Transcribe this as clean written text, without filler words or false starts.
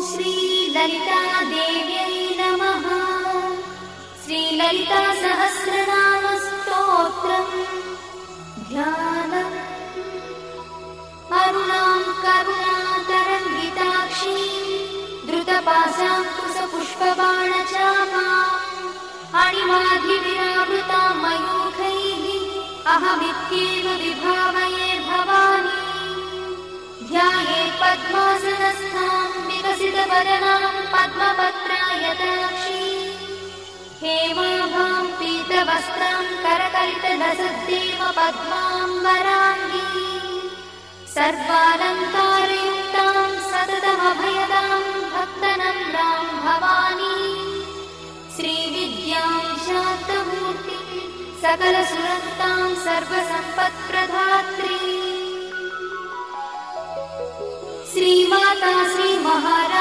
श्रीललितादेव्यै नमः। श्रीललितासहस्रनामस्तोत्रम् ध्यानम्। अरुणां करुणातरङ्गिताक्षीं द्रुतपाशाङ्कुशपुष्पबाणचापाम् अणिमाधिविरावृतां मयूखैः अहमित्येव विभावये भवानी। ध्यायेत् पद्मासनस्थां विकसितवदनां पद्मपत्रायताक्षीं हेमाभां पीतवस्त्रां करकलितलसद्देव पद्माम्बराङ्गी सर्वालङ्कारयुक्तां सततमभयदां भक्तनम्रां भवानी। श्रीविद्यां शान्तमूर्तिं सकलसुरक्तां सर्वसम्पत्प्रदात्री श्रीमाता श्रीमहाराज